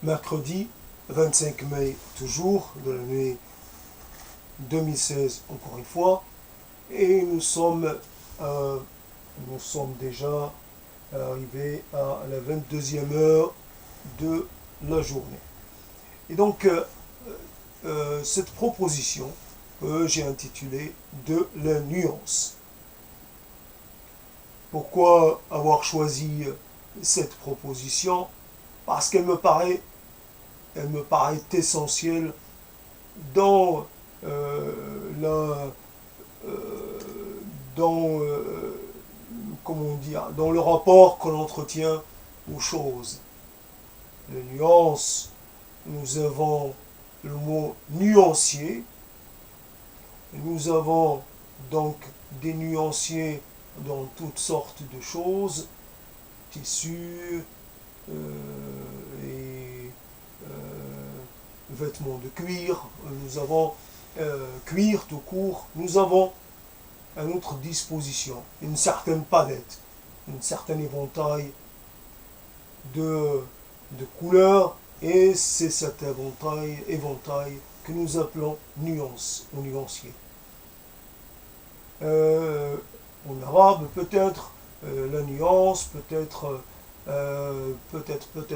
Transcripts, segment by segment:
mercredi 25 mai toujours de l'année 2016 encore une fois, et nous sommes déjà arrivés à la 22e heure de la journée. Et donc cette proposition que j'ai intitulée de la nuance. Pourquoi avoir choisi cette proposition? Parce elle me paraît essentielle dans dans comment dire, dans le rapport que l'on entretient aux choses. Les nuances, nous avons le mot nuancier. Nous avons donc des nuanciers dans toutes sortes de choses, tissus et vêtements de cuir. Nous avons cuir tout court. Nous avons à notre disposition une certaine palette, un certain éventail de couleurs, et c'est cet éventail que nous appelons nuance ou nuancier. En arabe, peut-être la nuance peut être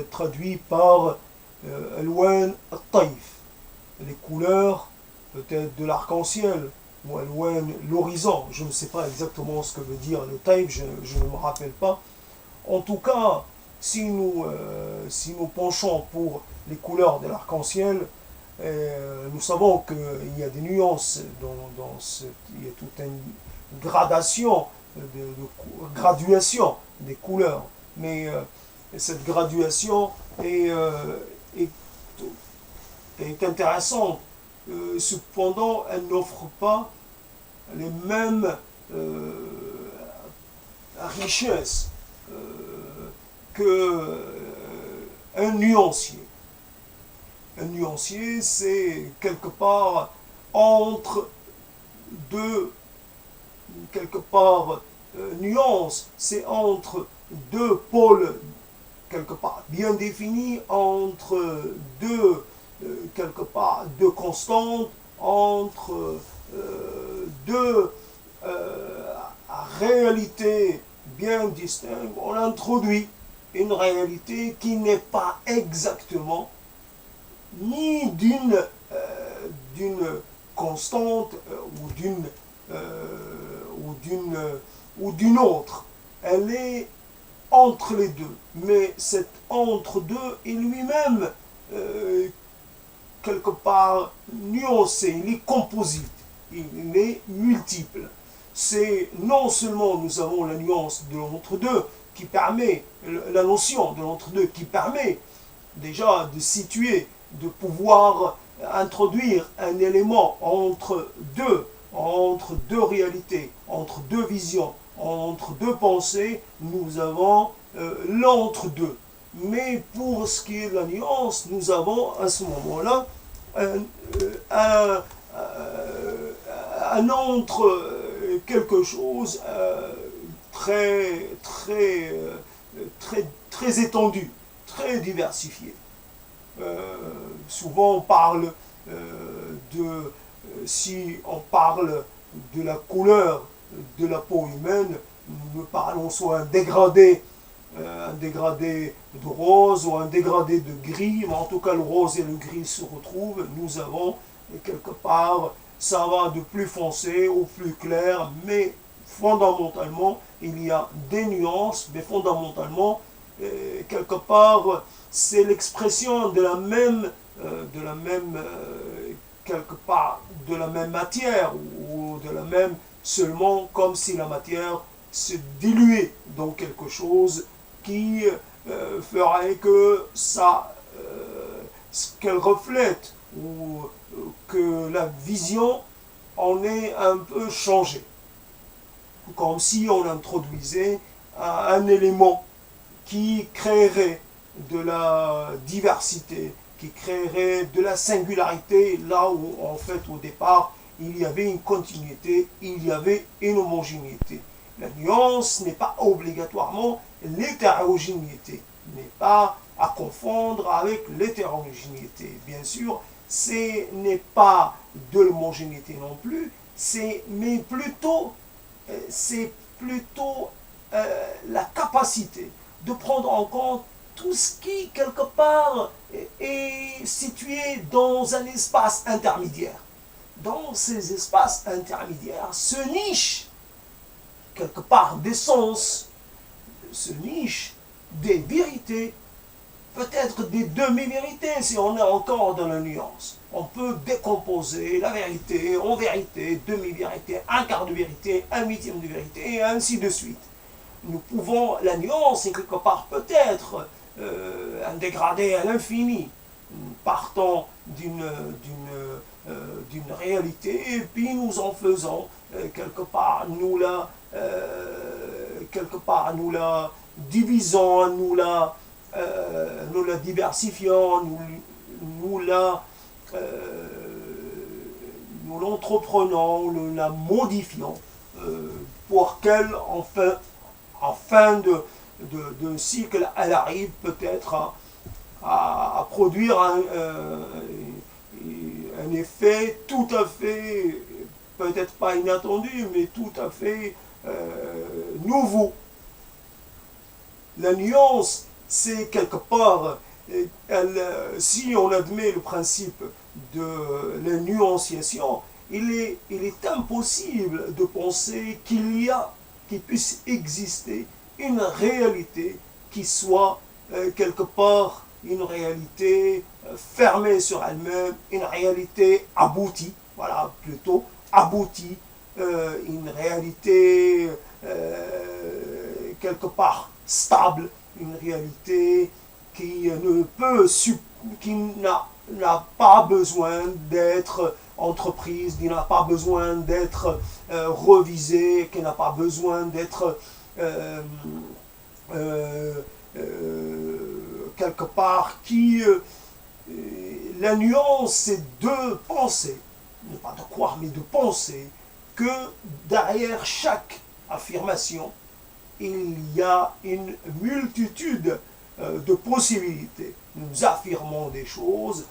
traduit par alwan al-taif, les couleurs peut-être de l'arc-en-ciel, ou alwan l'horizon. Je ne sais pas exactement ce que veut dire le taif, je ne me rappelle pas. En tout cas, si nous penchons pour les couleurs de l'arc-en-ciel, nous savons qu'il y a des nuances il y a toute une gradation, graduation des couleurs. Mais cette graduation est intéressante. Cependant, elle n'offre pas les mêmes richesses qu'un nuancier. Un nuancier, c'est quelque part entre deux, nuance, c'est entre deux pôles, quelque part bien définis, entre deux, deux constantes, entre deux réalités bien distinctes. On introduit une réalité qui n'est pas exactement ni d'une constante ou d'une autre. Elle est entre les deux. Mais cet entre-deux est lui-même quelque part nuancé, il est composite, il est multiple. C'est non seulement nous avons la nuance de l'entre-deux qui permet, la notion de l'entre-deux qui permet déjà de situer, de pouvoir introduire un élément entre deux réalités, entre deux visions, entre deux pensées, nous avons l'entre-deux. Mais pour ce qui est de la nuance, nous avons à ce moment-là un entre quelque chose très étendu, très diversifié. Souvent on parle si on parle de la couleur de la peau humaine, nous parlons soit un dégradé de rose ou un dégradé de gris, mais en tout cas le rose et le gris se retrouvent. Nous avons quelque part, ça va de plus foncé au plus clair, mais fondamentalement il y a des nuances, mais fondamentalement quelque part c'est l'expression de la même quelque part de la même matière, ou de la même, seulement comme si la matière se diluait dans quelque chose qui ferait que ce qu'elle reflète, ou que la vision en est un peu changée, comme si on introduisait un élément qui créerait de la diversité, qui créerait de la singularité, là où en fait au départ il y avait une continuité, il y avait une homogénéité. La nuance n'est pas obligatoirement l'hétérogénéité, n'est pas à confondre avec l'hétérogénéité. Bien sûr, ce n'est pas de l'homogénéité non plus, mais plutôt, c'est plutôt la capacité de prendre en compte tout ce qui, quelque part, est situé dans un espace intermédiaire. Dans ces espaces intermédiaires se nichent, quelque part, des sens, se nichent des vérités, peut-être des demi-vérités si on est encore dans la nuance. On peut décomposer la vérité en vérité, demi-vérité, un quart de vérité, un huitième de vérité, et ainsi de suite. Nous pouvons, la nuance est quelque part peut-être un dégradé à l'infini, partant d'une réalité, et puis nous en faisons quelque part, nous la divisons, nous la diversifions, nous l'entreprenons, nous la modifions pour qu'elle, en fin de cycle, elle arrive peut-être à produire un effet tout à fait, peut-être pas inattendu, mais tout à fait nouveau. La nuance, c'est quelque part, si on admet le principe de la nuanciation, il est impossible de penser qu'il puisse exister une réalité qui soit quelque part une réalité fermée sur elle-même, une réalité aboutie, voilà, plutôt aboutie, une réalité quelque part stable, une réalité qui n'a pas besoin d'être entreprise, qui n'a pas besoin d'être revisée, qui n'a pas besoin d'être quelque part la nuance, c'est de penser, non pas de croire, mais de penser que derrière chaque affirmation, il y a une multitude de possibilités. Nous affirmons des choses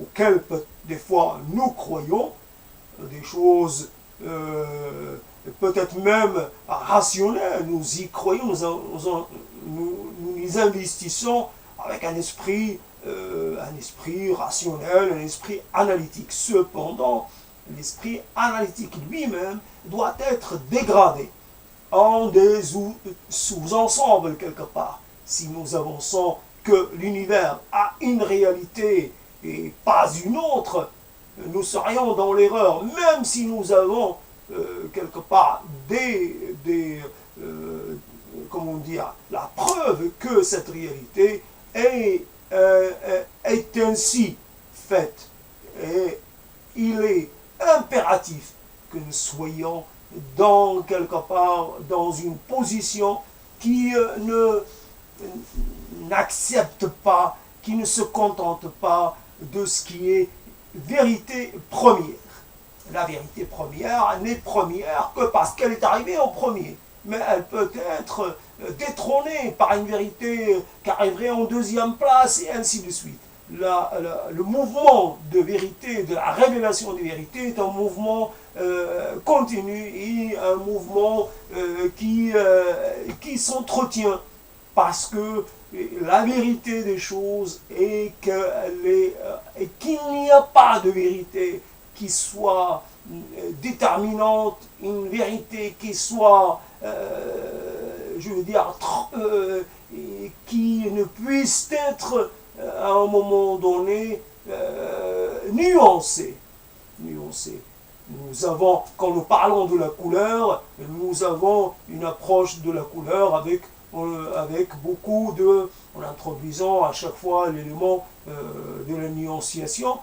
auxquelles des fois nous croyons, des choses peut-être même rationnelles, nous y croyons, nous y investissons avec un esprit rationnel, un esprit analytique. Cependant, l'esprit analytique lui-même doit être dégradé en des sous-ensembles quelque part. Si nous avançons que l'univers a une réalité et pas une autre, nous serions dans l'erreur, même si nous avons quelque part comment dire, la preuve que cette réalité est ainsi faite. Et il est impératif que nous soyons quelque part dans une position qui n'accepte pas, qui ne se contente pas de ce qui est vérité première. La vérité première n'est première que parce qu'elle est arrivée en premier. Mais elle peut être détrônée par une vérité qui arriverait en deuxième place et ainsi de suite. Le mouvement de vérité, de la révélation des vérités est un mouvement continu et un mouvement qui s'entretient parce que la vérité des choses est qu'il n'y a pas de vérité qui soit déterminante, une vérité qui soit, qui ne puisse être à un moment donné nuancée. Nous avons, quand nous parlons de la couleur, nous avons une approche de la couleur avec beaucoup en introduisant à chaque fois l'élément de la nuanciation.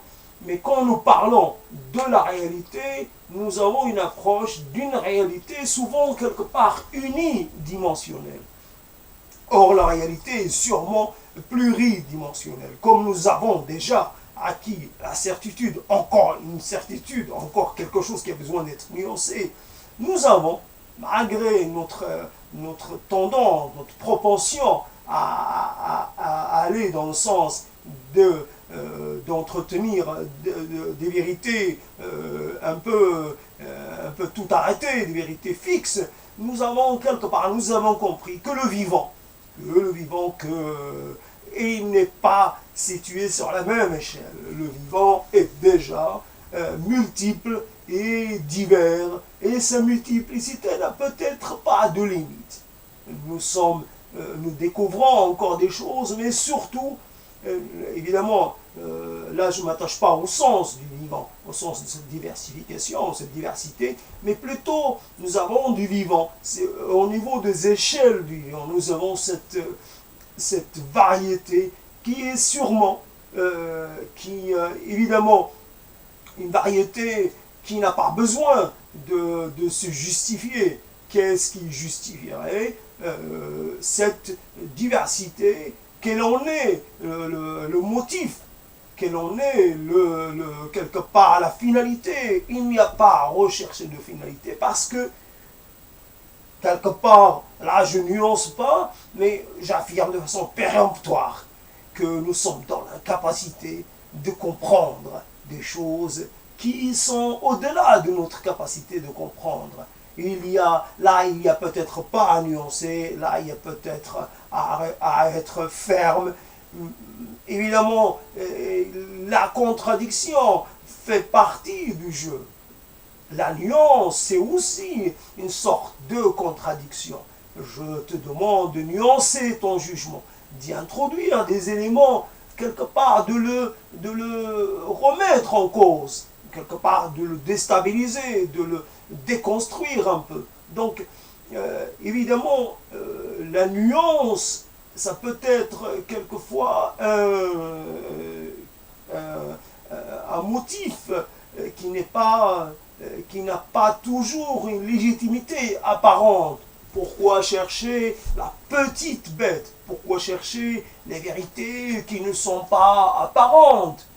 Mais quand nous parlons de la réalité, nous avons une approche d'une réalité souvent quelque part unidimensionnelle. Or, la réalité est sûrement pluridimensionnelle. Comme nous avons déjà acquis la certitude, encore quelque chose qui a besoin d'être nuancé, nous avons, malgré notre notre tendance, notre propension à aller dans le sens d'entretenir des vérités un peu tout arrêtées, des vérités fixes, nous avons quelque part, nous avons compris que le vivant et il n'est pas situé sur la même échelle. Le vivant est déjà multiple et divers, et sa multiplicité n'a peut-être pas de limite. Nous découvrons encore des choses, mais surtout, évidemment, là je ne m'attache pas au sens du vivant, au sens de cette diversification, cette diversité, mais plutôt nous avons du vivant. C'est au niveau des échelles du vivant, nous avons cette variété qui est sûrement, évidemment, une variété qui n'a pas besoin de se justifier. Qu'est-ce qui justifierait cette diversité? Quel en est le motif? Quel en est quelque part la finalité? Il n'y a pas à rechercher de finalité parce que quelque part, là je nuance pas, mais j'affirme de façon péremptoire que nous sommes dans l'incapacité de comprendre des choses qui sont au-delà de notre capacité de comprendre. Il y a peut-être pas à nuancer, là il y a peut-être à être ferme. Évidemment, la contradiction fait partie du jeu. La nuance, c'est aussi une sorte de contradiction. Je te demande de nuancer ton jugement, d'y introduire des éléments, quelque part de le remettre en cause, quelque part de le déstabiliser, de le déconstruire un peu. Donc, évidemment, la nuance, ça peut être quelquefois un motif qui n'a pas toujours une légitimité apparente. Pourquoi chercher la petite bête? Pourquoi chercher les vérités qui ne sont pas apparentes?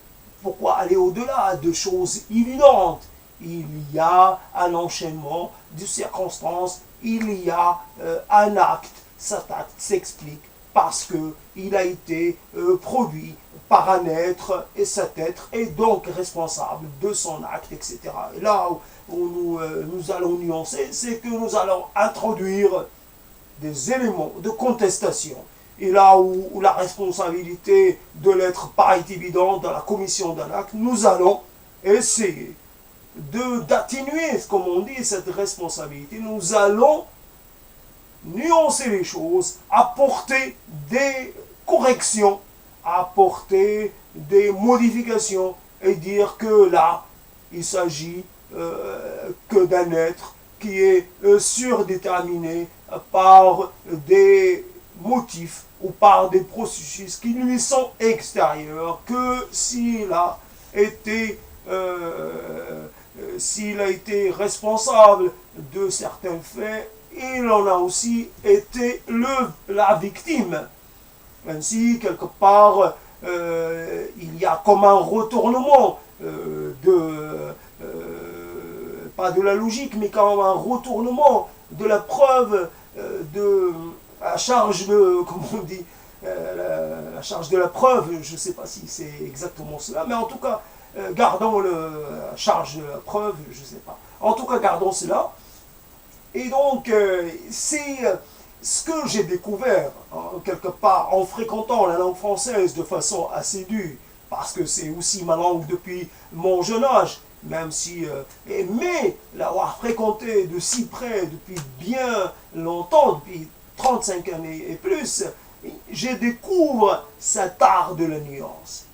Pourquoi aller au-delà de choses évidentes? Il y a un enchaînement de circonstances, il y a un acte. Cet acte s'explique parce qu'il a été produit par un être, et cet être est donc responsable de son acte, etc. Et là où nous allons nuancer, c'est que nous allons introduire des éléments de contestation. Et là où la responsabilité de l'être paraît évidente dans la commission d'un acte, nous allons essayer d'atténuer, comme on dit, cette responsabilité. Nous allons nuancer les choses, apporter des corrections, apporter des modifications et dire que là, il s'agit que d'un être qui est surdéterminé par des motifs ou par des processus qui lui sont extérieurs, que s'il a été responsable de certains faits, il en a aussi été la victime. Ainsi, quelque part, il y a comme un retournement pas de la logique, mais quand même un retournement de la preuve de la charge de, comment on dit, la charge de la preuve, je ne sais pas si c'est exactement cela, mais en tout cas, gardons la charge de la preuve, je ne sais pas. En tout cas, gardons cela. Et donc, c'est ce que j'ai découvert, hein, quelque part, en fréquentant la langue française de façon assidue, parce que c'est aussi ma langue depuis mon jeune âge, même si, mais l'avoir fréquenté de si près depuis bien longtemps, depuis 35 années et plus, je découvre cet art de la nuance.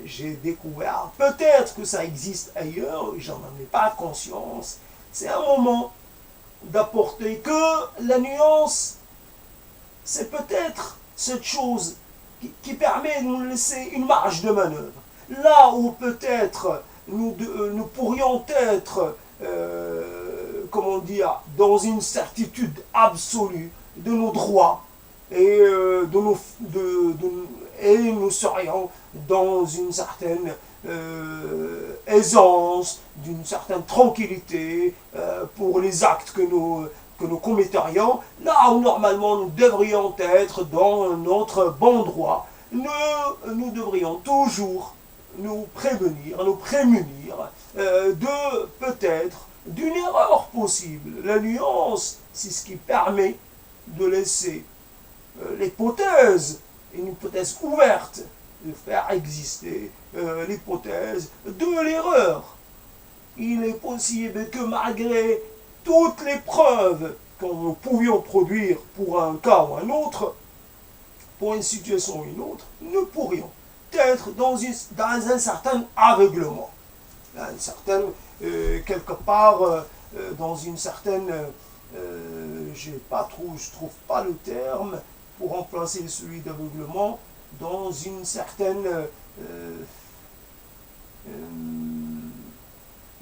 J'ai découvert, peut-être que ça existe ailleurs, j'en ai pas conscience, c'est un moment d'apporter que la nuance, c'est peut-être cette chose qui permet de nous laisser une marge de manœuvre. Là où peut-être nous pourrions être, comment dire, dans une certitude absolue de nos droits et, et nous serions dans une certaine aisance, d'une certaine tranquillité pour les actes que nous que nous commetterions, là où normalement nous devrions être dans notre bon droit, nous devrions toujours nous prévenir, nous prémunir de peut-être d'une erreur possible. La nuance, c'est ce qui permet de laisser une hypothèse ouverte, de faire exister l'hypothèse de l'erreur. Il est possible que malgré toutes les preuves que nous pouvions produire pour un cas ou un autre, pour une situation ou une autre, nous pourrions être dans un certain aveuglement, quelque part dans une certaine, je trouve pas le terme pour remplacer celui d'aveuglement, dans une certaine,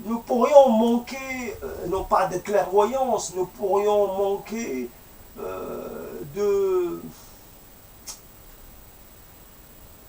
nous pourrions manquer, non pas de clairvoyance, nous pourrions manquer de...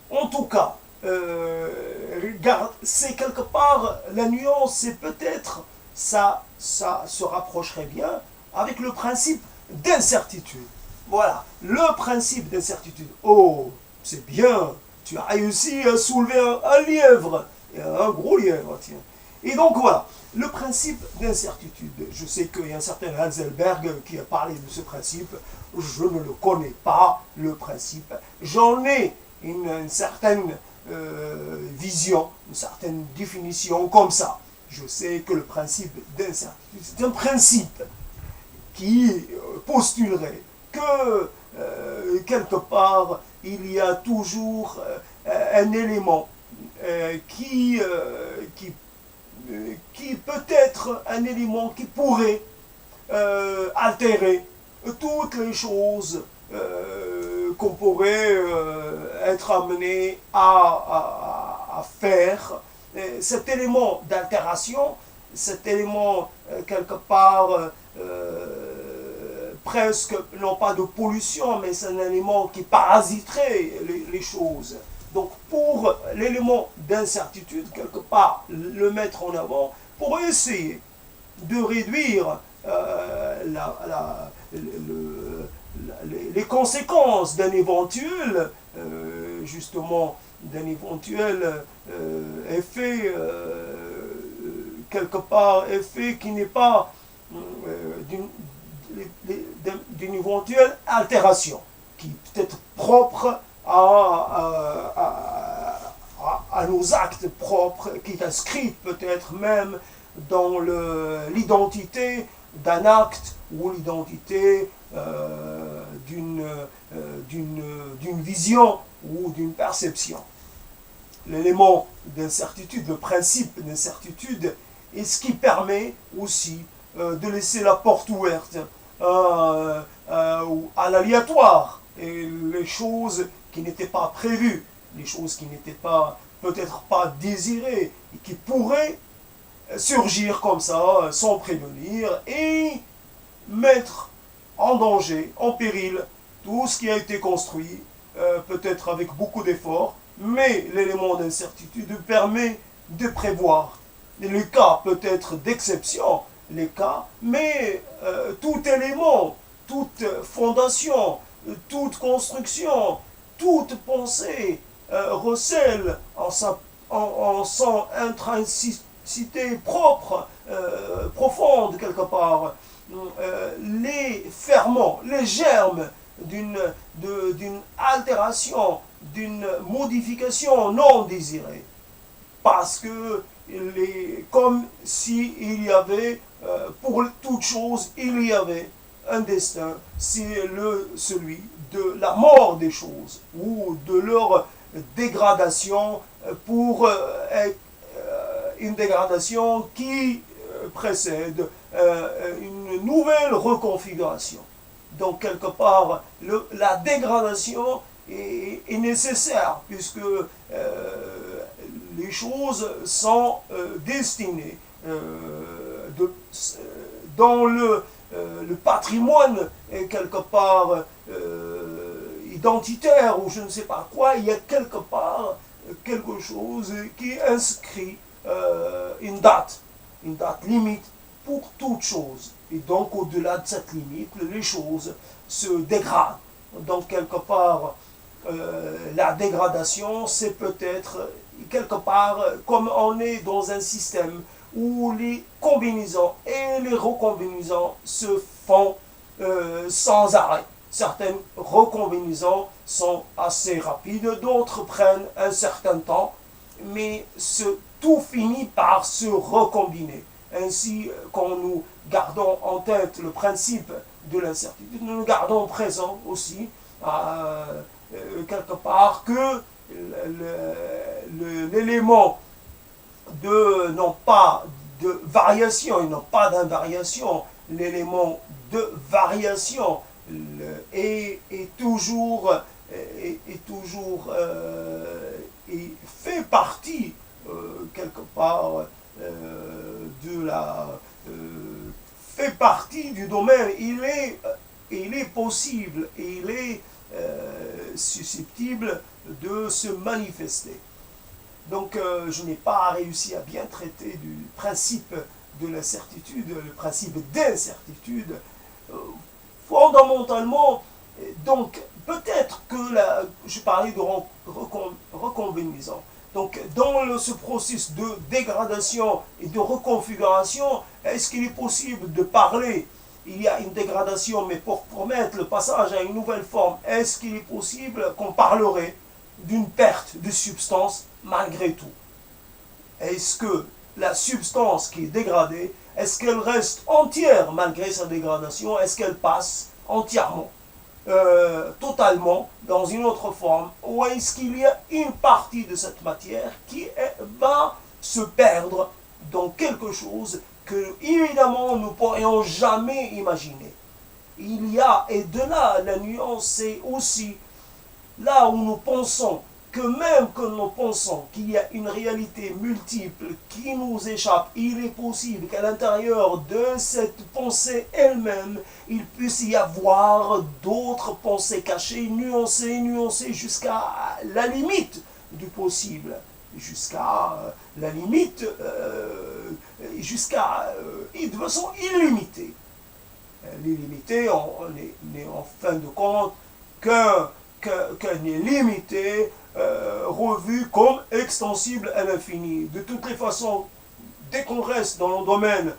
En tout cas, regarde, c'est quelque part, la nuance, c'est peut-être, ça se rapprocherait bien avec le principe d'incertitude. Voilà, le principe d'incertitude. Oh, c'est bien, tu as réussi à soulever un lièvre, un gros lièvre, tiens. Et donc voilà, le principe d'incertitude. Je sais qu'il y a un certain Heisenberg qui a parlé de ce principe. Je ne le connais pas, le principe. J'en ai une certaine vision, une certaine définition comme ça. Je sais que le principe d'incertitude, c'est un principe qui postulerait que quelque part, il y a toujours un élément qui peut être un élément qui pourrait altérer toutes les choses qu'on pourrait être amené à faire. Cet élément d'altération, cet élément quelque part presque, non pas de pollution, mais c'est un élément qui parasiterait les choses. Donc pour l'élément d'incertitude, quelque part, le mettre en avant pour essayer de réduire les conséquences d'un éventuel, justement, d'un éventuel effet, quelque part, effet qui n'est pas d'une éventuelle altération, qui peut être propre à nos actes propres, qui est inscrite peut-être même dans l'identité d'un acte ou l'identité d'une vision ou d'une perception. L'élément d'incertitude, le principe d'incertitude, est ce qui permet aussi de laisser la porte ouverte à l'aléatoire et les choses qui n'étaient pas prévues, les choses qui n'étaient pas peut-être pas désirées et qui pourraient surgir comme ça sans prévenir et mettre en danger, en péril tout ce qui a été construit, peut-être avec beaucoup d'efforts, mais l'élément d'incertitude permet de prévoir les cas peut-être d'exception, les cas, mais tout élément, toute fondation, toute construction, toute pensée recèle en son intrinsicité propre, profonde quelque part, les ferments, les germes d'une altération, d'une modification non désirée. Parce que, comme s'il y avait, pour toute chose, il y avait un destin, c'est celui de la mort des choses, ou de leur dégradation pour une dégradation qui précède une nouvelle reconfiguration. Donc, quelque part, la dégradation est nécessaire, puisque les choses sont destinées dans le patrimoine, quelque part identitaire, ou je ne sais pas quoi, il y a quelque part quelque chose qui inscrit une date limite pour toute chose. Et donc, au-delà de cette limite, les choses se dégradent. Donc, quelque part, la dégradation, c'est peut-être, quelque part, comme on est dans un système où les combinaisons et les recombinaisons se font sans arrêt. Certaines recombinaisons sont assez rapides, d'autres prennent un certain temps, mais tout finit par se recombiner. Ainsi, quand nous gardons en tête le principe de l'incertitude, nous gardons présent aussi, quelque part, que l'élément non pas de variation et non pas d'invariation, l'élément de variation est toujours et fait partie quelque part de la fait partie du domaine. Il est possible et il est susceptible de se manifester. Donc je n'ai pas réussi à bien traiter du principe de l'incertitude, le principe d'incertitude. Fondamentalement, donc peut-être que je parlais de recombinaison. Donc dans ce processus de dégradation et de reconfiguration, est-ce qu'il est possible de parler? Il y a une dégradation, mais pour promettre le passage à une nouvelle forme, est-ce qu'il est possible qu'on parlerait d'une perte de substance malgré tout? Est-ce que la substance qui est dégradée, est-ce qu'elle reste entière malgré sa dégradation? Est-ce qu'elle passe entièrement, totalement, dans une autre forme? Ou est-ce qu'il y a une partie de cette matière qui va se perdre dans quelque chose que, évidemment, nous ne pourrions jamais imaginer? Il y a, et de là, la nuance, c'est aussi là où nous pensons que même que nous pensons qu'il y a une réalité multiple qui nous échappe, il est possible qu'à l'intérieur de cette pensée elle-même, il puisse y avoir d'autres pensées cachées, nuancées jusqu'à la limite du possible, jusqu'à la limite, de façon illimitée. L'illimité, on est en fin de compte qu'un est limité, revu comme extensible à l'infini. De toutes les façons, dès qu'on reste dans le domaine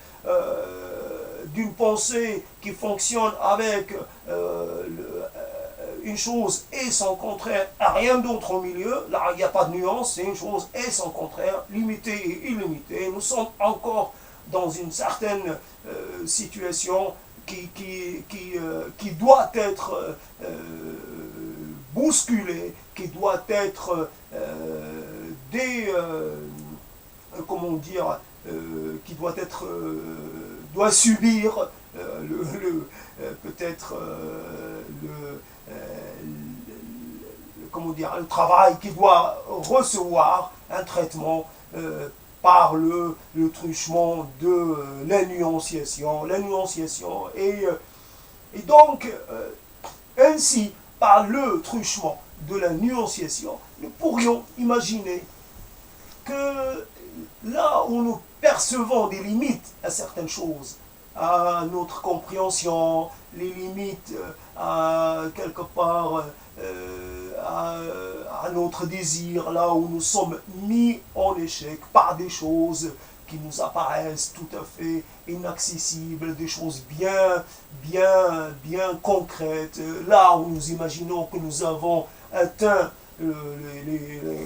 d'une pensée qui fonctionne avec une chose et son contraire, rien d'autre au milieu, là il n'y a pas de nuance, c'est une chose et son contraire, limité et illimité. Nous sommes encore dans une certaine situation qui doit être bousculé, qui doit être comment dire, qui doit subir peut-être comment dire, le travail, qui doit recevoir un traitement par le truchement de l'énunciation. Et donc, ainsi, par le truchement de la nuanciation, nous pourrions imaginer que là où nous percevons des limites à certaines choses, à notre compréhension, les limites à quelque part à notre désir, là où nous sommes mis en échec par des choses qui nous apparaissent tout à fait inaccessibles, des choses bien concrètes, là où nous imaginons que nous avons atteint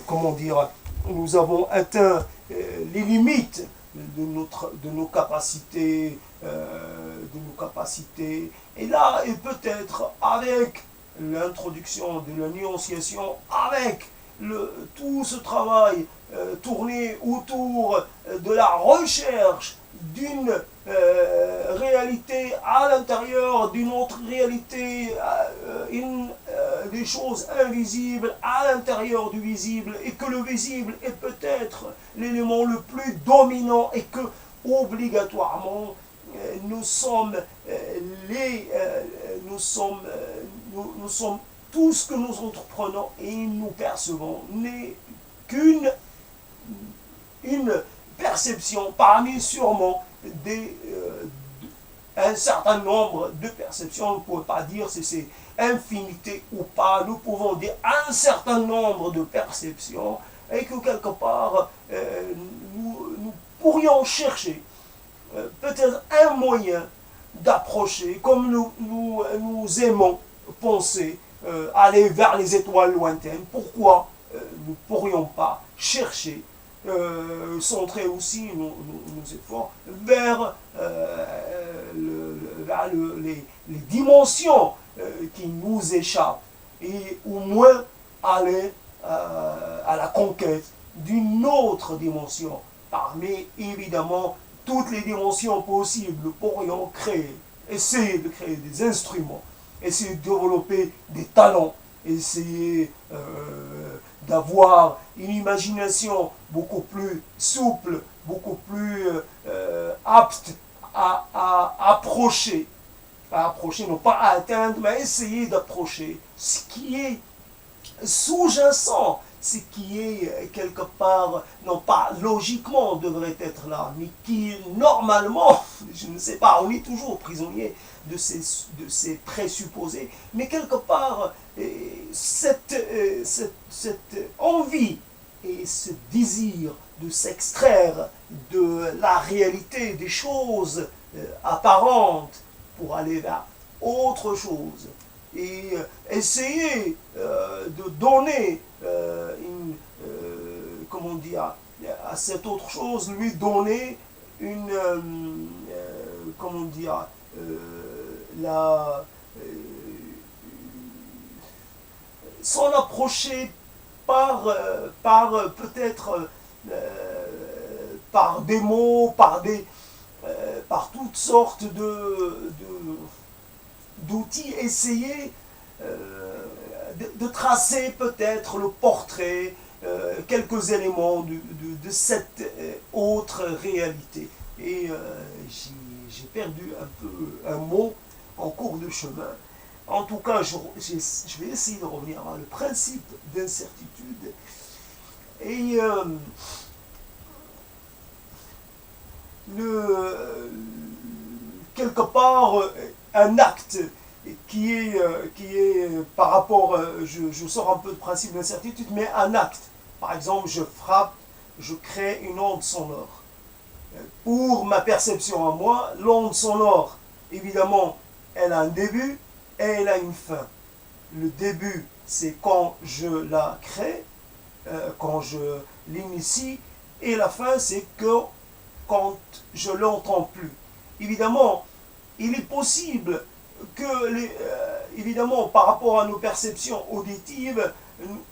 comment dire, nous avons atteint les limites de nos capacités, et là, et peut-être avec l'introduction de la nuanciation, avec tout ce travail tourné autour de la recherche d'une réalité à l'intérieur d'une autre réalité, des choses invisibles à l'intérieur du visible, et que le visible est peut-être l'élément le plus dominant, et que obligatoirement nous sommes tout ce que nous entreprenons et nous percevons n'est qu'une perception parmi sûrement un certain nombre de perceptions. On ne peut pas dire si c'est infinité ou pas. Nous pouvons dire un certain nombre de perceptions et que quelque part, nous pourrions chercher peut-être un moyen d'approcher, comme nous aimons penser, aller vers les étoiles lointaines. Pourquoi nous ne pourrions pas chercher, centrer aussi nos efforts vers, les dimensions qui nous échappent, et au moins aller à la conquête d'une autre dimension, parmi évidemment toutes les dimensions possibles. Nous pourrions essayer de créer des instruments, essayer de développer des talents, essayer d'avoir une imagination beaucoup plus souple, beaucoup plus apte à approcher, non pas à atteindre, mais à essayer d'approcher ce qui est sous-jacent, ce qui est quelque part, non pas logiquement devrait être là, mais qui normalement, je ne sais pas, on est toujours prisonnier de ces présupposés, mais quelque part, cette envie et ce désir de s'extraire de la réalité des choses apparentes pour aller vers autre chose, et essayer de donner comment dire, à cette autre chose, lui donner une, comment dire, s'en approcher par peut-être par des mots, par toutes sortes d'outils, essayer de tracer peut-être le portrait, quelques éléments de cette autre réalité. Et j'ai perdu un peu un mot en cours de chemin. En tout cas, je vais essayer de revenir à le principe d'incertitude. Et quelque part, un acte qui est par rapport, je sors un peu de principe d'incertitude, mais un acte. Par exemple, je frappe, je crée une onde sonore. Pour ma perception à moi, l'onde sonore, évidemment, elle a un début et elle a une fin. Le début, c'est quand je la crée, quand je l'initie, et la fin, c'est que quand je ne l'entends plus. Évidemment, il est possible que, évidemment, par rapport à nos perceptions auditives,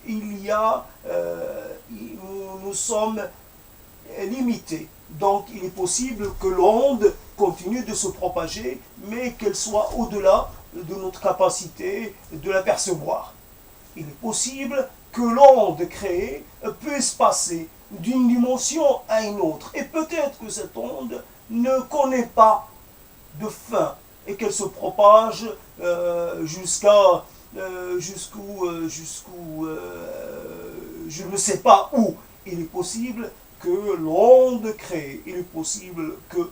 nous sommes limités. Donc, il est possible que l'onde continue de se propager, mais qu'elle soit au-delà de notre capacité de la percevoir. Il est possible que l'onde créée puisse passer d'une dimension à une autre. Et peut-être que cette onde ne connaît pas de fin et qu'elle se propage jusqu'où, je ne sais pas où. Il est possible que l'onde crée, il est possible que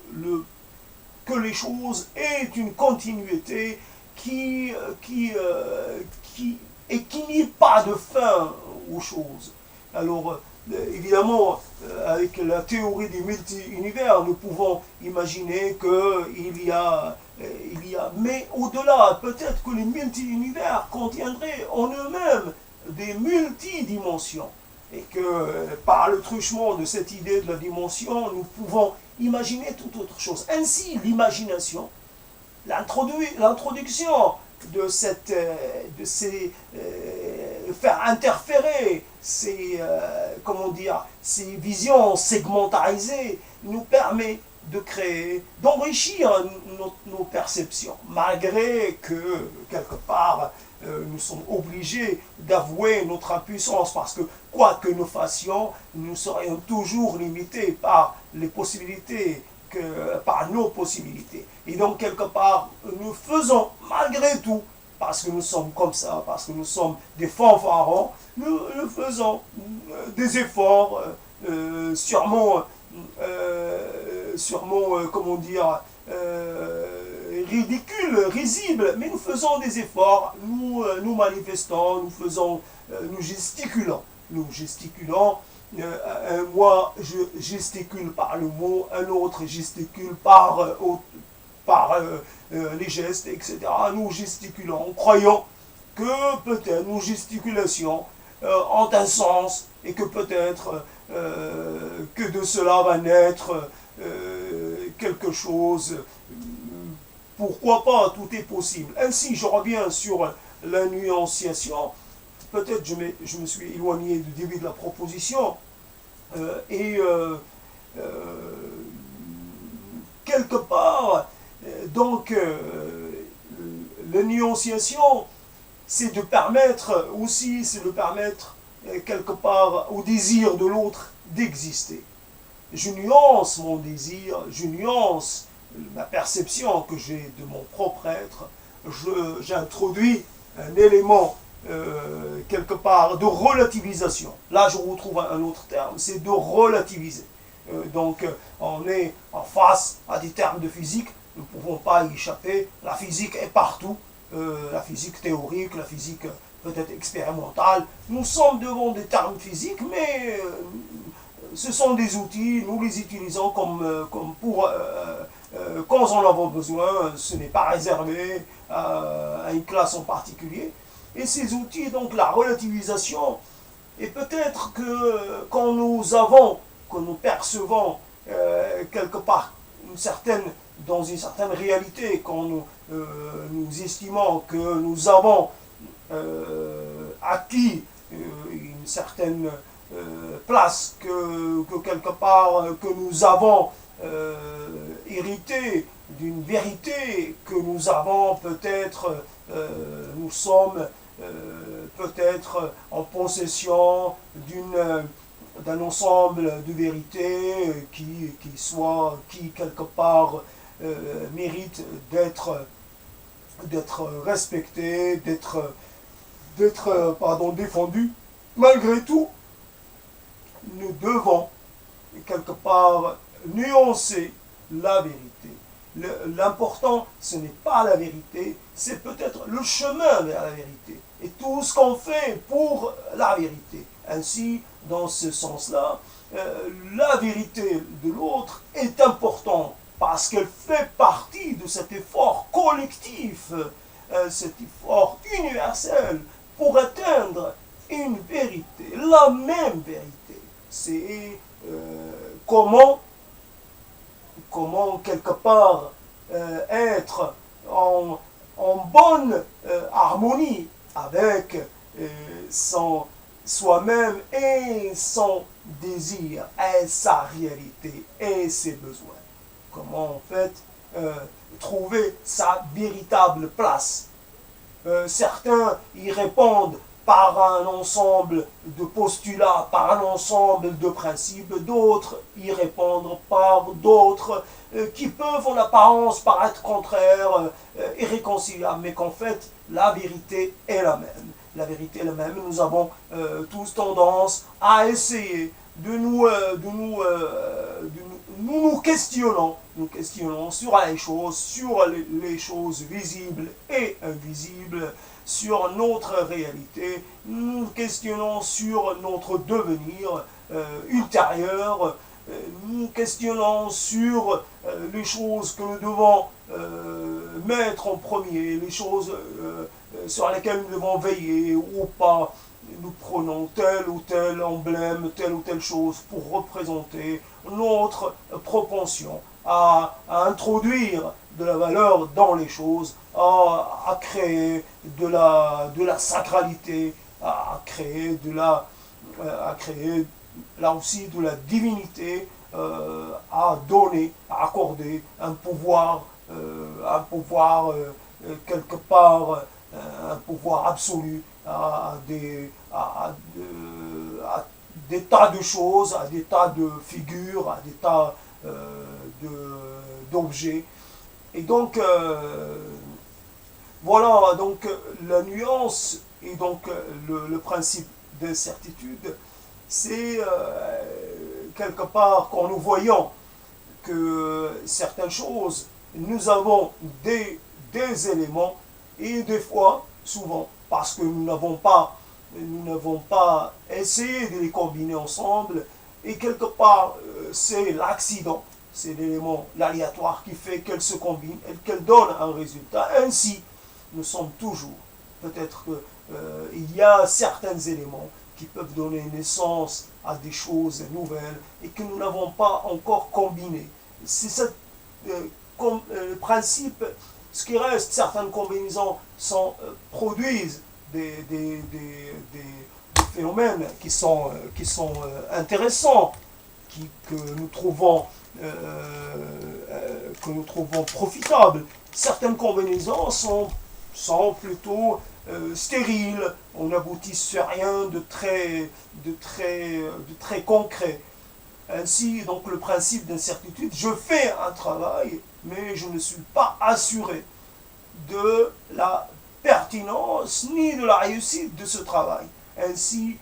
les choses aient une continuité et qu'il n'y ait pas de fin aux choses. Alors, évidemment, avec la théorie des multi-univers, nous pouvons imaginer qu'il y a, mais au-delà, peut-être que les multi-univers contiendraient en eux-mêmes des multidimensions. Et que par le truchement de cette idée de la dimension, nous pouvons imaginer toute autre chose. Ainsi, l'imagination, l'introduction de faire interférer ces visions segmentarisées nous permet de créer, d'enrichir nos perceptions, malgré que, quelque part, nous sommes obligés d'avouer notre impuissance, parce que quoi que nous fassions, nous serions toujours limités par les possibilités, par nos possibilités. Et donc, quelque part, nous faisons, malgré tout, parce que nous sommes comme ça, parce que nous sommes des fanfarons, nous faisons des efforts, sûrement sûrement, comment dire, ridicule, risible, mais nous faisons des efforts, nous manifestons, nous gesticulons. Nous gesticulons. Moi, je gesticule par le mot, un autre gesticule par les gestes, etc. Nous gesticulons, croyons que peut-être nos gesticulations ont un sens et que peut-être que de cela va naître quelque chose. Pourquoi pas, tout est possible. Ainsi, je reviens sur la nuanciation. Peut-être je me suis éloigné du début de la proposition. Quelque part, donc, l'énunciation, c'est de permettre aussi, c'est de permettre quelque part au désir de l'autre d'exister. Je nuance mon désir, je nuance ma perception que j'ai de mon propre être, j'introduis un élément quelque part de relativisation. Là, je retrouve un autre terme, c'est de relativiser. Donc, on est en face à des termes de physique, nous ne pouvons pas y échapper. La physique est partout, la physique théorique, la physique peut-être expérimentale. Nous sommes devant des termes physiques, mais ce sont des outils, nous les utilisons comme pour quand on en a besoin, ce n'est pas réservé à une classe en particulier. Et ces outils, donc la relativisation, et peut-être que quand nous percevons quelque part dans une certaine réalité, quand nous estimons que nous avons acquis une certaine place, que quelque part que nous avons hérité d'une vérité, que nous avons peut-être, nous sommes peut-être en possession d'un ensemble de vérités qui quelque part mérite d'être respecté, d'être défendu. Malgré tout, nous devons quelque part nuancer la vérité. L'important, ce n'est pas la vérité, c'est peut-être le chemin vers la vérité. Et tout ce qu'on fait pour la vérité. Ainsi, dans ce sens-là, la vérité de l'autre est importante parce qu'elle fait partie de cet effort collectif, cet effort universel pour atteindre une vérité, la même vérité. C'est comment quelque part être en bonne harmonie avec soi-même et son désir et sa réalité et ses besoins. Comment en fait trouver sa véritable place. Certains y répondent par un ensemble de postulats, par un ensemble de principes, d'autres y répondent par d'autres qui peuvent en apparence paraître contraires, irréconciliables, mais qu'en fait la vérité est la même. La vérité est la même. Nous avons tous tendance à essayer de nous questionnons sur les choses visibles et invisibles, sur notre réalité, nous questionnons sur notre devenir ultérieur, nous questionnons sur les choses que nous devons mettre en premier, les choses sur lesquelles nous devons veiller ou pas. Nous prenons tel ou tel emblème, telle ou telle chose pour représenter notre propension à introduire de la valeur dans les choses, à créer de la sacralité, à créer là aussi de la divinité, à donner, à accorder un pouvoir quelque part, un pouvoir absolu à des tas de choses, à des tas de figures, à des tas d'objets. Et donc, voilà, donc la nuance et donc le principe d'incertitude, c'est quelque part quand nous voyons que certaines choses, nous avons des éléments et des fois, souvent, parce que nous n'avons pas essayé de les combiner ensemble et quelque part, c'est l'accident, c'est l'élément, l'aléatoire qui fait qu'elles se combinent et qu'elles donnent un résultat. Ainsi, nous sommes toujours, peut-être qu'il y a certains éléments qui peuvent donner naissance à des choses nouvelles et que nous n'avons pas encore combinées. C'est ce principe, ce qui reste, certaines combinaisons produisent des phénomènes qui sont intéressants, que nous trouvons profitables. Certaines combinaisons sont plutôt stériles, on n'aboutit sur rien de très concret. Ainsi, donc, le principe d'incertitude, je fais un travail, mais je ne suis pas assuré de la pertinence ni de la réussite de ce travail. Ainsi,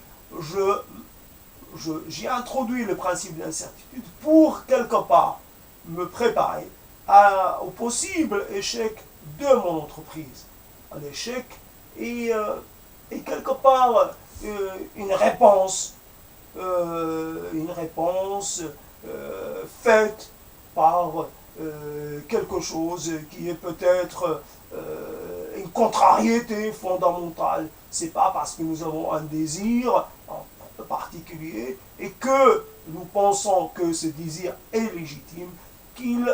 j'ai introduit le principe d'incertitude pour, quelque part, me préparer au possible échec de mon entreprise. Un échec et quelque part une réponse faite par quelque chose qui est peut-être une contrariété fondamentale. C'est pas parce que nous avons un désir en particulier et que nous pensons que ce désir est légitime qu'il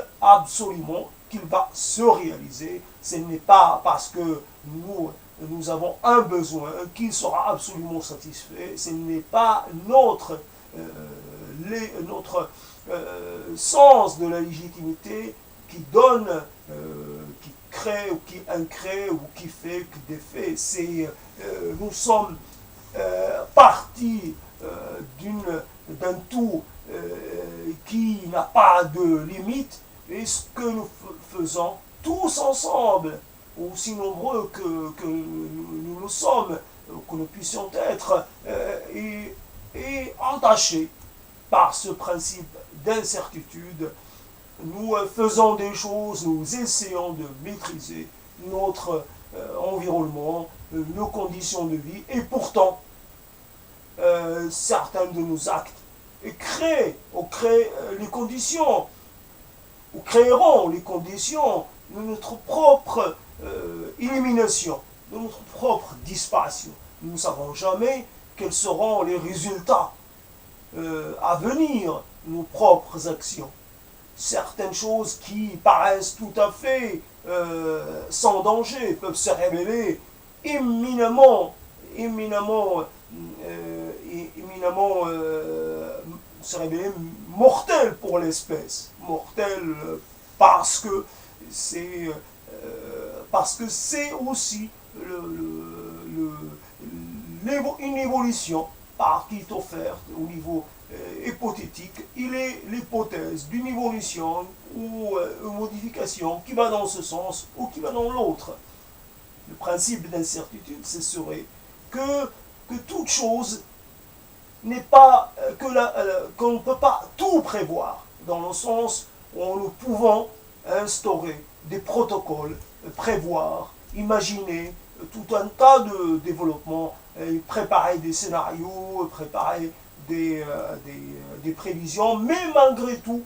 va se réaliser. Ce n'est pas parce que nous avons un besoin qu'il sera absolument satisfait. Ce n'est pas notre sens de la légitimité qui donne, qui crée ou qui incrée ou qui fait, qui défait. Nous sommes partis d'un tout qui n'a pas de limite, et ce que nous faisons tous ensemble, aussi nombreux que nous le sommes, que nous puissions être, et entachés par ce principe d'incertitude, nous faisons des choses, nous essayons de maîtriser notre environnement, nos conditions de vie, et pourtant, certains de nos actes créent les conditions, ou créeront les conditions de notre propre élimination, de notre propre disparition. Nous ne savons jamais quels seront les résultats à venir de nos propres actions. Certaines choses qui paraissent tout à fait sans danger peuvent se révéler éminemment se révéler mortelles pour l'espèce. Mortelles parce que c'est aussi une évolution qui est offerte au niveau hypothétique. Il est l'hypothèse d'une évolution ou une modification qui va dans ce sens ou qui va dans l'autre. Le principe d'incertitude, ce serait que toute chose n'est pas, qu'on ne peut pas tout prévoir, dans le sens où nous pouvons instaurer des protocoles, prévoir, imaginer tout un tas de développements, préparer des scénarios, préparer des prévisions, mais malgré tout,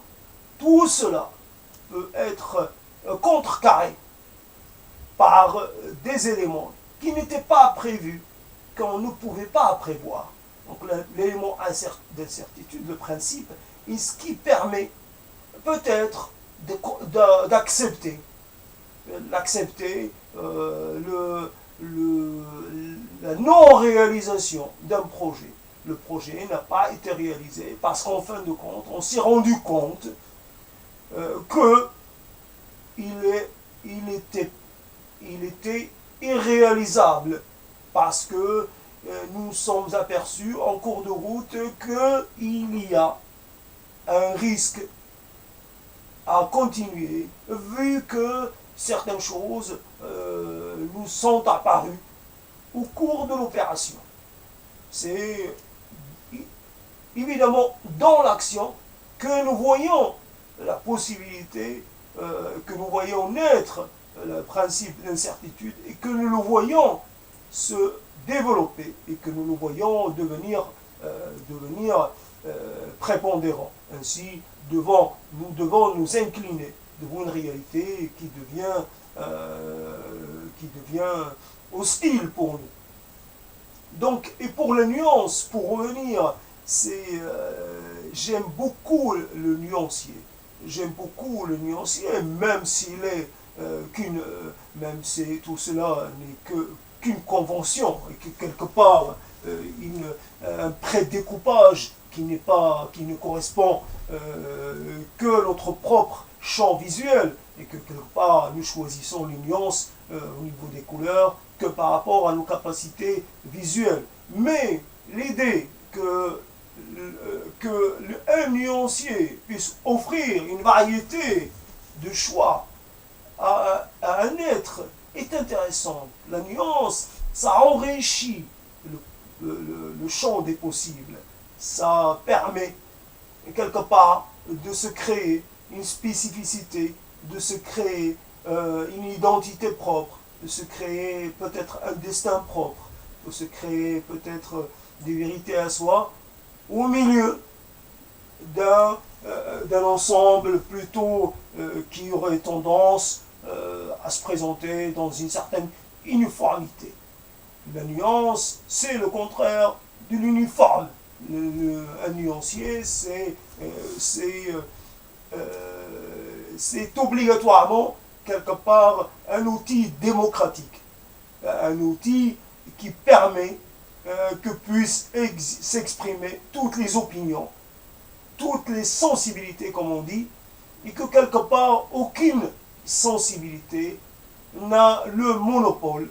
tout cela peut être contrecarré par des éléments qui n'étaient pas prévus, qu'on ne pouvait pas prévoir. Donc l'élément d'incertitude, le principe, est ce qui permet peut-être d'accepter la non-réalisation d'un projet. Le projet n'a pas été réalisé parce qu'en fin de compte, on s'est rendu compte qu'il était irréalisable parce que nous sommes aperçus en cours de route qu'il y a un risque à continuer vu que certaines choses nous sont apparues au cours de l'opération. C'est évidemment dans l'action que nous voyons la possibilité que nous voyons naître le principe d'incertitude et que nous le voyons se développer et que nous le voyons devenir prépondérant. Ainsi, nous devons nous incliner devant une réalité qui devient hostile pour nous. Donc, et pour les nuances, pour revenir, j'aime beaucoup le nuancier. J'aime beaucoup le nuancier, même s'il est même si tout cela n'est qu'une convention et que quelque part un prédécoupage qui ne correspond que à notre propre champ visuel et que quelque part nous choisissons les nuances au niveau des couleurs que par rapport à nos capacités visuelles. Mais l'idée un nuancier puisse offrir une variété de choix à un être est intéressante. La nuance, ça enrichit le champ des possibles. Ça permet quelque part de se créer une spécificité, de se créer une identité propre, de se créer peut-être un destin propre, de se créer peut-être des vérités à soi, au milieu d'un ensemble plutôt qui aurait tendance à se présenter dans une certaine uniformité. La nuance, c'est le contraire de l'uniforme. Un nuancier, c'est obligatoirement quelque part un outil démocratique, un outil qui permet que puissent s'exprimer toutes les opinions, toutes les sensibilités, comme on dit, et que quelque part aucune sensibilité n'a le monopole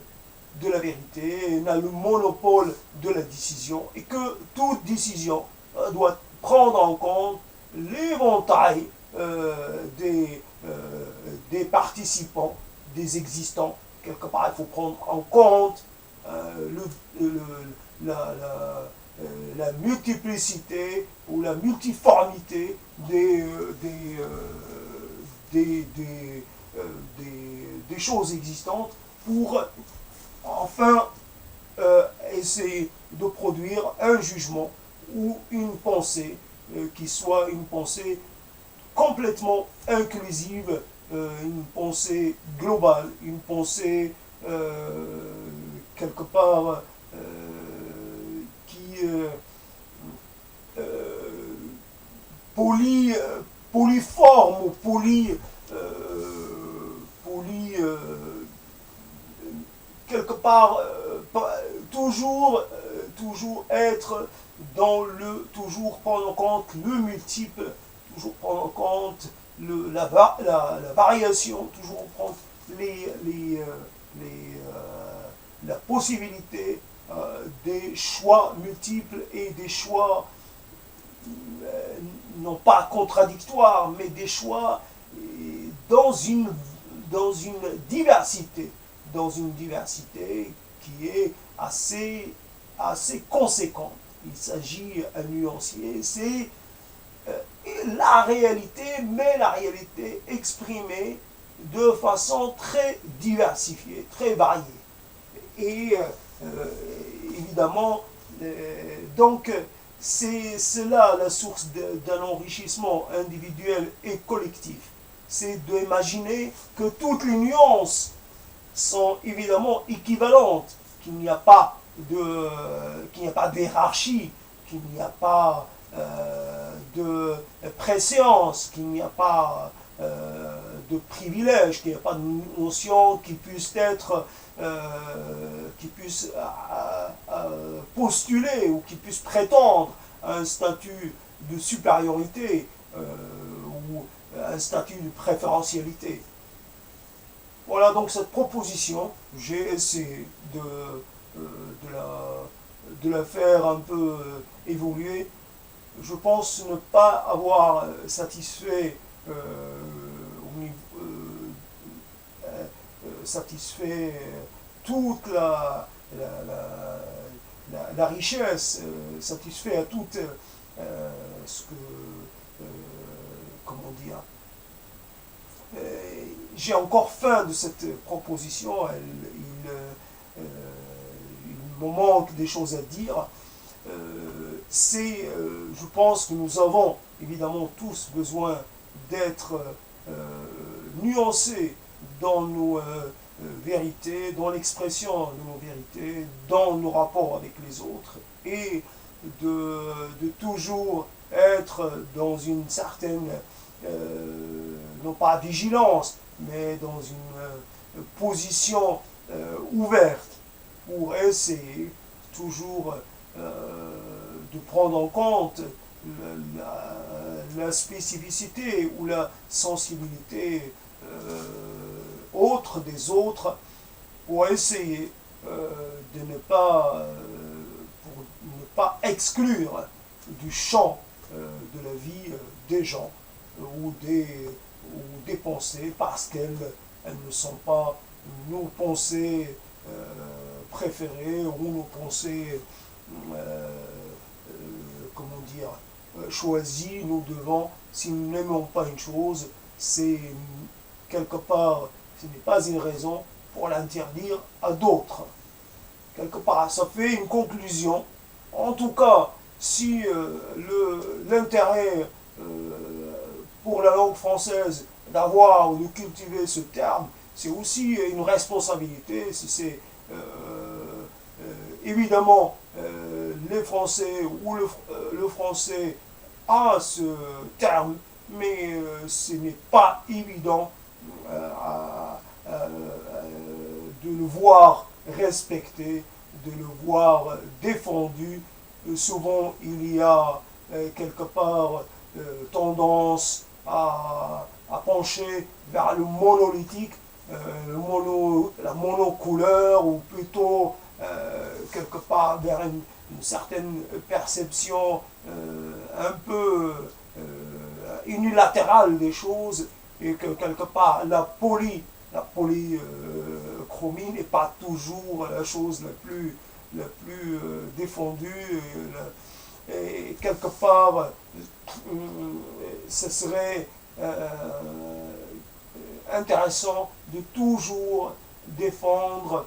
de la vérité, n'a le monopole de la décision, et que toute décision doit prendre en compte l'éventail des participants, des existants. Quelque part, il faut prendre en compte la multiplicité ou la multiformité des choses existantes pour enfin essayer de produire un jugement ou une pensée qui soit une pensée complètement inclusive, une pensée globale, une pensée quelque part qui polyforme ou quelque part toujours être toujours prendre en compte le multiple, toujours prendre en compte la variation, toujours prendre la possibilité des choix multiples et des choix non pas contradictoires, mais des choix dans une diversité, qui est assez conséquente. Il s'agit un nuancier, c'est la réalité, mais la réalité exprimée de façon très diversifiée, très variée. Et évidemment, donc c'est cela la source d'un enrichissement individuel et collectif. C'est d'imaginer que toutes les nuances sont évidemment équivalentes, qu'il n'y a pas d'hierarchie, qu'il n'y a pas de préséance, qu'il n'y a pas de privilège, qu'il n'y a pas de notion qui puisse être postuler ou qui puisse prétendre à un statut de supériorité ou un statut de préférentialité. Voilà donc cette proposition, j'ai essayé de la faire un peu évoluer. Je pense ne pas avoir satisfait toute la richesse, satisfait à toute comment dire, j'ai encore faim de cette proposition, il me manque des choses à dire. Je pense que nous avons évidemment tous besoin d'être nuancés dans nos vérités, dans l'expression de nos vérités, dans nos rapports avec les autres, et de toujours être dans une certaine, non pas vigilance, mais dans une position ouverte pour essayer toujours de prendre en compte la spécificité ou la sensibilité autre des autres pour essayer pour ne pas exclure du champ de la vie des gens ou des pensées parce qu'elles ne sont pas nos pensées préférées ou nos pensées comment dire choisies. Nous devons, si nous n'aimons pas une chose, c'est quelque part, ce n'est pas une raison pour l'interdire à d'autres. Quelque part, ça fait une conclusion. En tout cas, si l'intérêt pour la langue française d'avoir ou de cultiver ce terme, c'est aussi une responsabilité. Si c'est évidemment les Français ou le français a ce terme, mais ce n'est pas évident de le voir respecté, de le voir défendu. Souvent, il y a quelque part tendance à pencher vers le monolithique, la monocouleur, ou plutôt quelque part vers une certaine perception un peu unilatérale des choses, et que quelque part la polychromie n'est pas toujours la chose la plus défendue, et quelque part ce serait intéressant de toujours défendre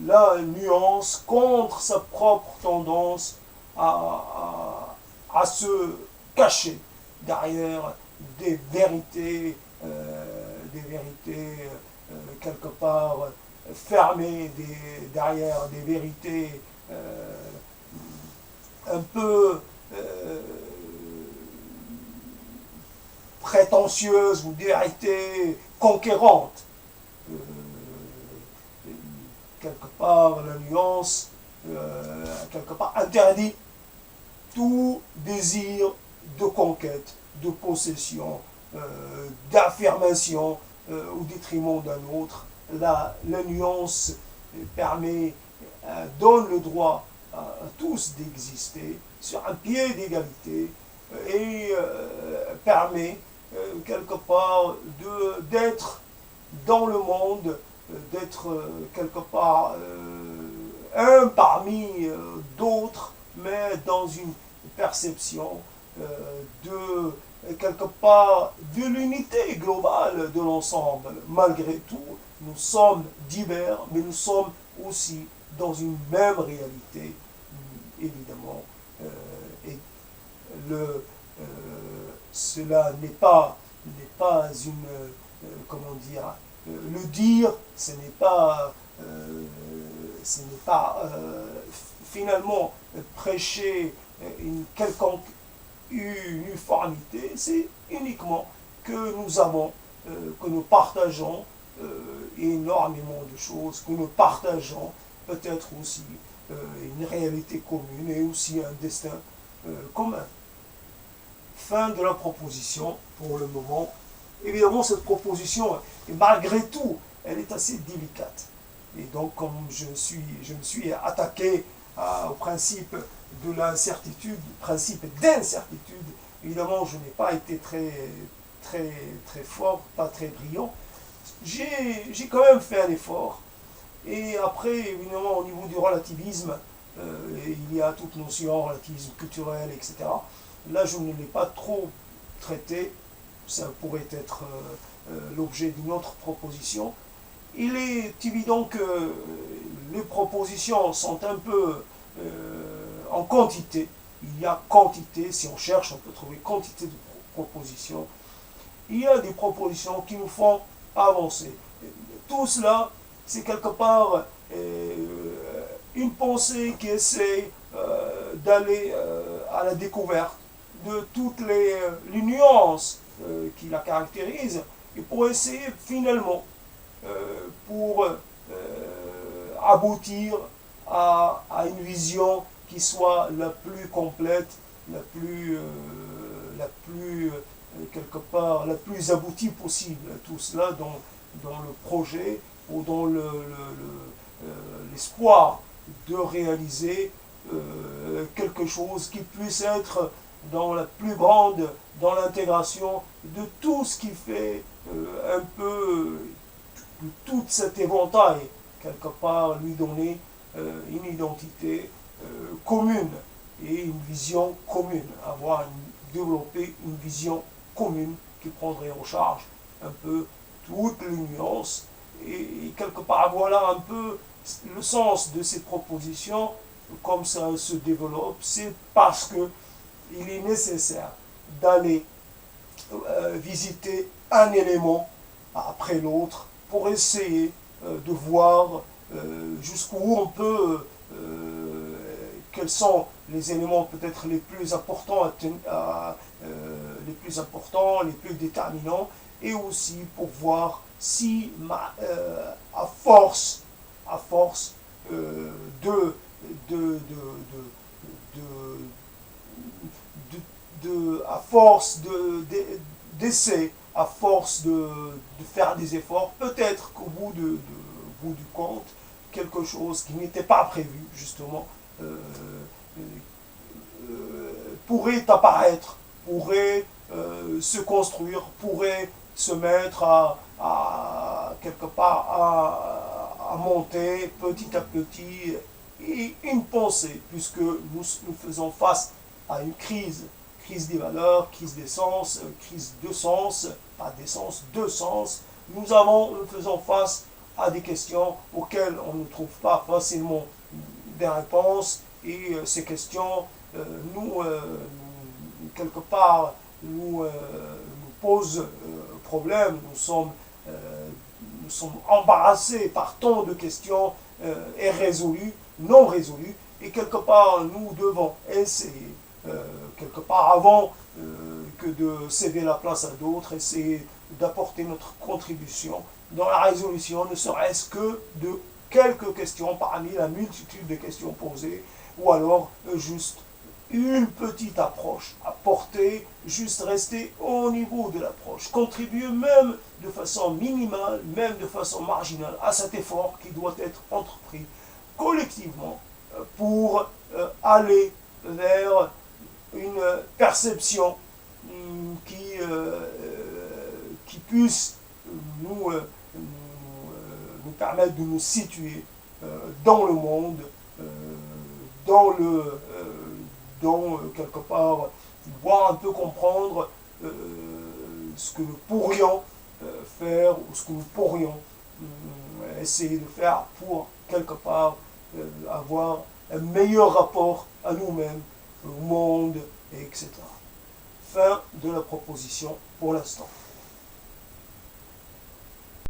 la nuance contre sa propre tendance à se cacher derrière des vérités quelque part fermées, derrière des vérités un peu prétentieuses ou des vérités conquérantes. Quelque part, la nuance, quelque part, interdit tout désir de conquête, de possession, d'affirmation au détriment d'un autre. La nuance donne le droit à tous d'exister sur un pied d'égalité et permet quelque part d'être dans le monde, d'être quelque part un parmi d'autres, mais dans une perception de quelque part de l'unité globale de l'ensemble. Malgré tout, nous sommes divers, mais nous sommes aussi dans une même réalité, évidemment. Et cela n'est pas une, comment dire, le dire, ce n'est pas finalement prêcher une quelconque uniformité, c'est uniquement que que nous partageons énormément de choses, que nous partageons peut-être aussi une réalité commune et aussi un destin commun. Fin de la proposition pour le moment. Évidemment, cette proposition, malgré tout, elle est assez délicate. Et donc, comme je me suis attaqué au principe de l'incertitude, principe d'incertitude, évidemment, je n'ai pas été très fort, pas très brillant. J'ai quand même fait un effort. Et après, évidemment, au niveau du relativisme, il y a toute notion, relativisme culturel, etc. Là, je ne l'ai pas trop traité. ça pourrait être l'objet d'une autre proposition. Il est évident que les propositions sont un peu en quantité. Il y a quantité, si on cherche, on peut trouver quantité de propositions. Il y a des propositions qui nous font avancer. Tout cela, c'est quelque part une pensée qui essaie d'aller à la découverte de toutes les nuances qui la caractérisent et pour essayer finalement pour aboutir à une vision qui soit la plus complète, quelque part, la plus aboutie possible. Tout cela dans le projet ou dans l'espoir de réaliser quelque chose qui puisse être dans dans l'intégration de tout ce qui fait un peu tout cet éventail, quelque part lui donner une identité commune et une vision commune, développer une vision commune qui prendrait en charge un peu toutes les nuances et quelque part voilà un peu le sens de ces propositions, comme ça se développe, c'est parce que il est nécessaire d'aller visiter un élément après l'autre pour essayer de voir jusqu'où on peut, quels sont les éléments peut-être les plus importants, les plus déterminants, et aussi pour voir si à force de, de, de, à force d'essais, à force de faire des efforts, peut-être qu'au bout du compte, quelque chose qui n'était pas prévu, justement, pourrait apparaître, pourrait se construire, pourrait se mettre quelque part à monter petit à petit, et une pensée, puisque nous faisons face à une crise des valeurs, crise des sens, crise de sens, pas d'essence, de sens. Nous faisons face à des questions auxquelles on ne trouve pas facilement des réponses, et ces questions quelque part nous posent problème. Nous sommes embarrassés par tant de questions irrésolues, non résolues, et quelque part nous devons essayer quelque part avant que de céder la place à d'autres, essayer d'apporter notre contribution dans la résolution, ne serait-ce que de quelques questions parmi la multitude de questions posées, ou alors juste une petite approche, apporter, juste rester au niveau de l'approche, contribuer même de façon minimale, même de façon marginale à cet effort qui doit être entrepris collectivement pour aller vers une perception qui puisse nous permettre de nous situer dans le monde, quelque part, voir un peu comprendre ce que nous pourrions faire ou ce que nous pourrions essayer de faire pour quelque part avoir un meilleur rapport à nous-mêmes, au monde, etc. Fin de la proposition pour l'instant.